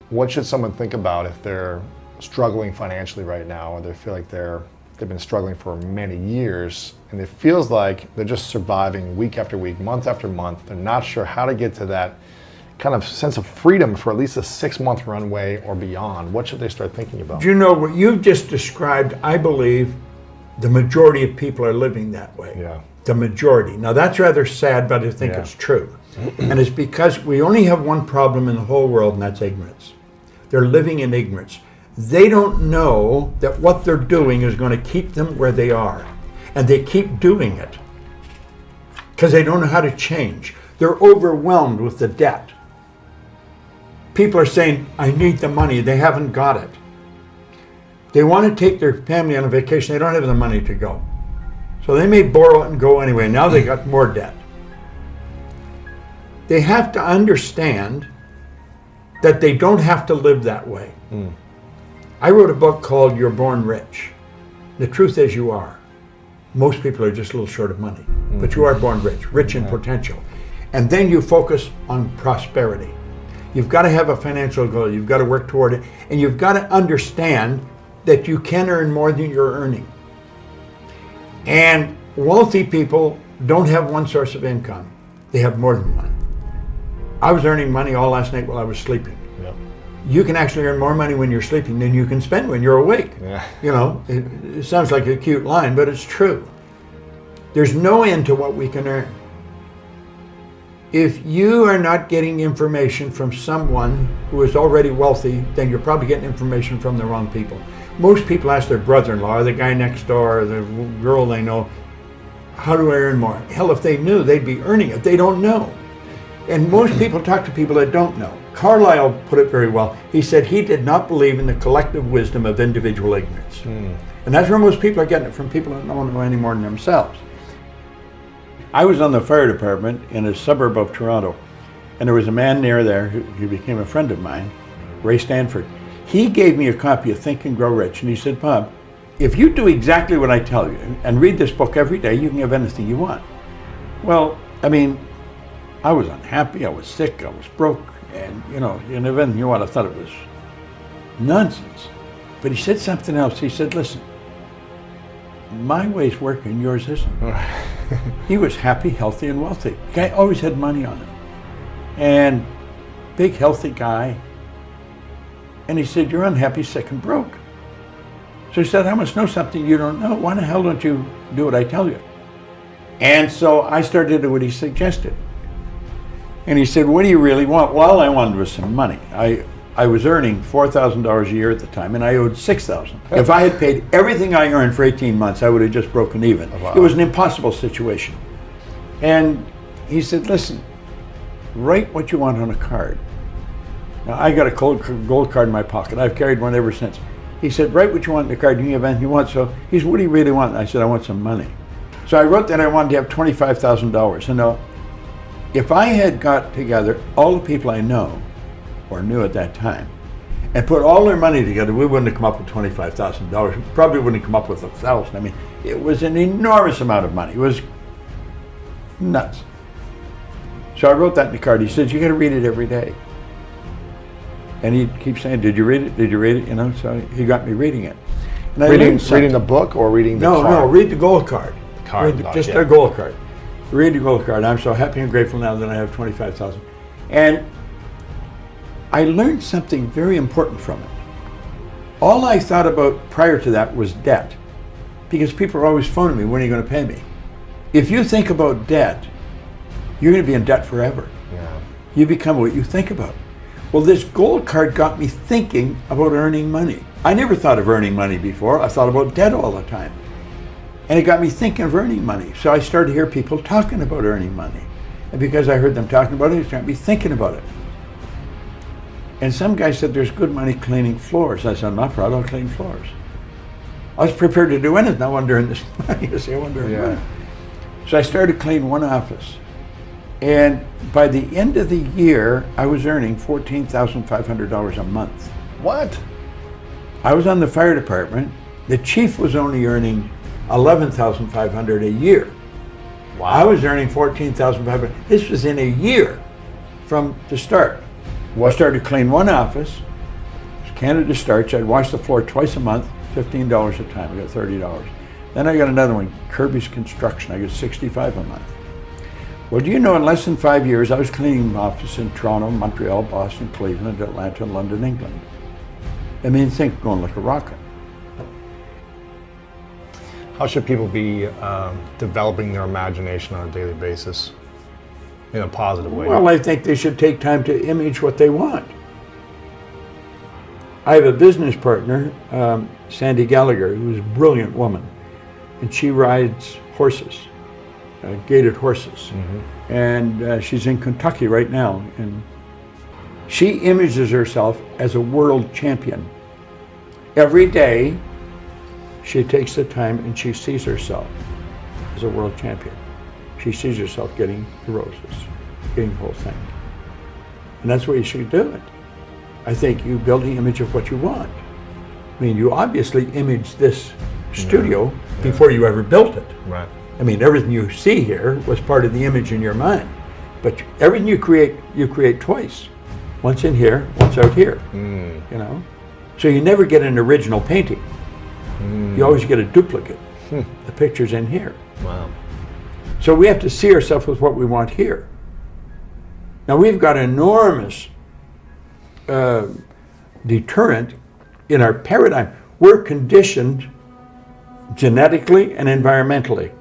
What should someone think about if they're struggling financially right now, or they feel like they've been struggling for many years, and it feels like they're just surviving week after week, month after month. They're not sure how to get to that kind of sense of freedom for at least a 6-month runway or beyond. What should they start thinking about? Do you know what you've just described? I believe the majority of people are living that way. Yeah. The majority. Now that's rather sad, but I think it's true. And it's because we only have one problem in the whole world, and that's ignorance. They're living in ignorance. They don't know that what they're doing is going to keep them where they are. And they keep doing it because they don't know how to change. They're overwhelmed with the debt. People are saying, I need the money. They haven't got it. They want to take their family on a vacation. They don't have the money to go. So they may borrow it and go anyway. Now they got more debt. They have to understand that they don't have to live that way. I wrote a book called You're Born Rich. The truth is you are. Most people are just a little short of money, but you are born rich, rich in potential. And then you focus on prosperity. You've got to have a financial goal. You've got to work toward it. And you've got to understand that you can earn more than you're earning. And wealthy people don't have one source of income. They have more than one. I was earning money all last night while I was sleeping. Yeah. You can actually earn more money when you're sleeping than you can spend when you're awake. Yeah. You know, it sounds like a cute line, but it's true. There's no end to what we can earn. If you are not getting information from someone who is already wealthy, then you're probably getting information from the wrong people. Most people ask their brother-in-law, or the guy next door, or the girl they know, how do I earn more? Hell, if they knew, they'd be earning it. They don't know. And most people talk to people that don't know. Carlyle put it very well. He said he did not believe in the collective wisdom of individual ignorance. And that's where most people are getting it from, people that don't know any more than themselves. I was on the fire department in a suburb of Toronto, and there was a man near there who became a friend of mine, Ray Stanford. He gave me a copy of Think and Grow Rich, and he said, Bob, if you do exactly what I tell you and read this book every day, you can have anything you want. Well, I mean, I was unhappy, I was sick, I was broke, and you know, and if anything you want, I thought it was nonsense. But he said something else. He said, listen, my way's working, yours isn't. He was happy, healthy, and wealthy. The guy always had money on him. And big, healthy guy. And he said, you're unhappy, sick, and broke. So he said, I must know something you don't know. Why the hell don't you do what I tell you? And so I started to do what he suggested. And he said, what do you really want? Well, all I wanted was some money. I was earning $4,000 a year at the time, and I owed $6,000. If I had paid everything I earned for 18 months, I would have just broken even. Oh, wow. It was an impossible situation. And he said, listen, write what you want on a card. Now, I got a gold card in my pocket. I've carried one ever since. He said, write what you want on the card, you can have anything you want. So he said, what do you really want? And I said, I want some money. So I wrote that I wanted to have $25,000. And now, if I had got together all the people I know, or knew at that time, and put all their money together, we wouldn't have come up with $25,000. We probably wouldn't have come up with $1,000. I mean, it was an enormous amount of money. It was nuts. So I wrote that in the card. He said, you got to read it every day. And he'd keep saying, did you read it? Did you read it? You know, so he got me reading it. And I reading the book or reading the card? No, read the gold card. Just a gold card. Read the gold card. I'm so happy and grateful now that I have $25,000. And I learned something very important from it. All I thought about prior to that was debt, because people are always phoning me, when are you going to pay me? If you think about debt, you're going to be in debt forever. Yeah. You become what you think about. Well, this gold card got me thinking about earning money. I never thought of earning money before. I thought about debt all the time. And it got me thinking of earning money. So I started to hear people talking about earning money. And because I heard them talking about it got me thinking about it. And some guy said, there's good money cleaning floors. I said, I'm not proud, I'll clean floors. I was prepared to do anything. I wanted to earn this money. You see, I wanted to earn money. So I started to clean one office. And by the end of the year, I was earning $14,500 a month. What? I was on the fire department. The chief was only earning $11,500 a year. Wow. I was earning $14,500. This was in a year from the start. I started to clean one office, Canada Starch. I'd wash the floor twice a month, $15 a time. I got $30. Then I got another one, Kirby's Construction. I got $65 a month. Well, do you know, in less than 5 years, I was cleaning an office in Toronto, Montreal, Boston, Cleveland, Atlanta, London, England. I mean, think going like a rocket. How should people be developing their imagination on a daily basis in a positive way? Well, I think they should take time to image what they want. I have a business partner, Sandy Gallagher, who's a brilliant woman, and she rides horses, gaited horses. Mm-hmm. And she's in Kentucky right now, and she images herself as a world champion. Every day, she takes the time and she sees herself as a world champion. She sees herself getting the roses, getting the whole thing. And that's what you should do it. I think you build the image of what you want. I mean, you obviously imaged this studio before you ever built it. Right. I mean, everything you see here was part of the image in your mind. But everything you create twice. Once in here, once out here, you know? So you never get an original painting. You always get a duplicate. The picture's in here. Wow. So we have to see ourselves with what we want here. Now we've got enormous deterrent in our paradigm. We're conditioned genetically and environmentally.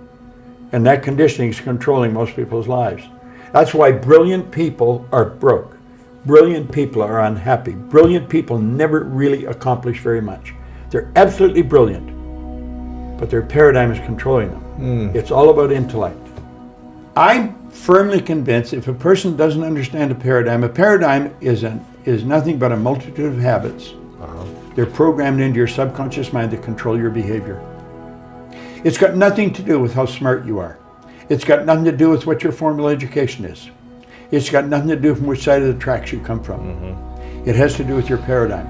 And that conditioning is controlling most people's lives. That's why brilliant people are broke. Brilliant people are unhappy. Brilliant people never really accomplish very much. They're absolutely brilliant, but their paradigm is controlling them. It's all about intellect. I'm firmly convinced if a person doesn't understand a paradigm is nothing but a multitude of habits. They're programmed into your subconscious mind to control your behavior. It's got nothing to do with how smart you are. It's got nothing to do with what your formal education is. It's got nothing to do from which side of the tracks you come from. It has to do with your paradigm.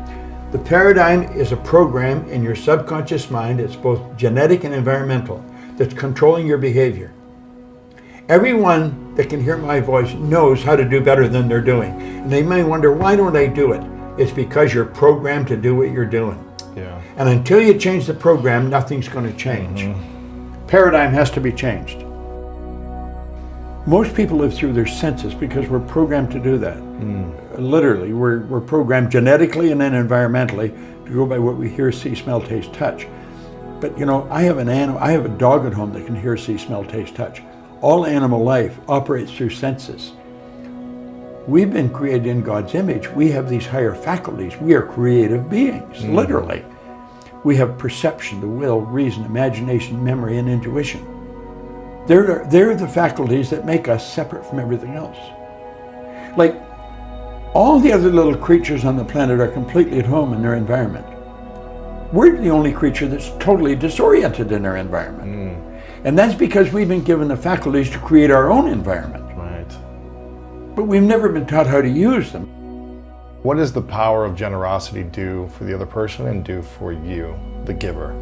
The paradigm is a program in your subconscious mind. It's both genetic and environmental that's controlling your behavior. Everyone that can hear my voice knows how to do better than they're doing. And they may wonder, why don't I do it? It's because you're programmed to do what you're doing. Yeah. And until you change the program, nothing's going to change. Paradigm has to be changed. Most people live through their senses because we're programmed to do that. Literally, we're programmed genetically and then environmentally to go by what we hear, see, smell, taste, touch. But you know, I have a dog at home that can hear, see, smell, taste, touch. All animal life operates through senses. We've been created in God's image. We have these higher faculties. We are creative beings, literally. We have perception, the will, reason, imagination, memory, and intuition. They're the faculties that make us separate from everything else. Like, all the other little creatures on the planet are completely at home in their environment. We're the only creature that's totally disoriented in our environment. And that's because we've been given the faculties to create our own environment. Right. But we've never been taught how to use them. What does the power of generosity do for the other person and do for you, the giver?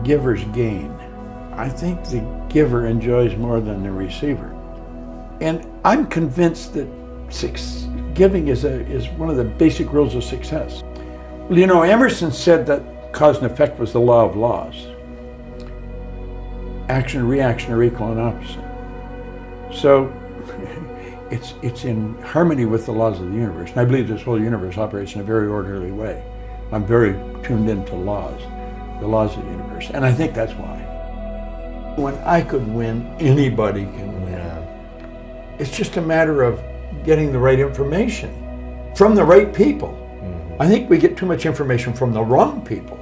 Givers gain. I think the giver enjoys more than the receiver. And I'm convinced that giving is one of the basic rules of success. Well, you know, Emerson said that cause and effect was the law of laws. Action and reaction are equal and opposite. So it's in harmony with the laws of the universe. And I believe this whole universe operates in a very orderly way. I'm very tuned into laws, the laws of the universe. And I think that's why. When I could win, anybody can win. It's just a matter of getting the right information from the right people. I think we get too much information from the wrong people.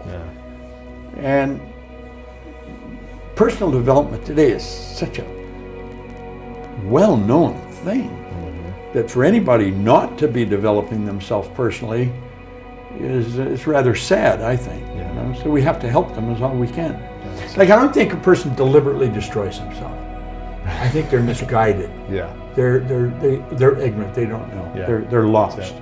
And personal development today is such a well-known thing that for anybody not to be developing themselves personally is rather sad, I think. You know? So we have to help them as all we can. Like, I don't think a person deliberately destroys himself. I think they're misguided. They're ignorant. They don't know. They're lost.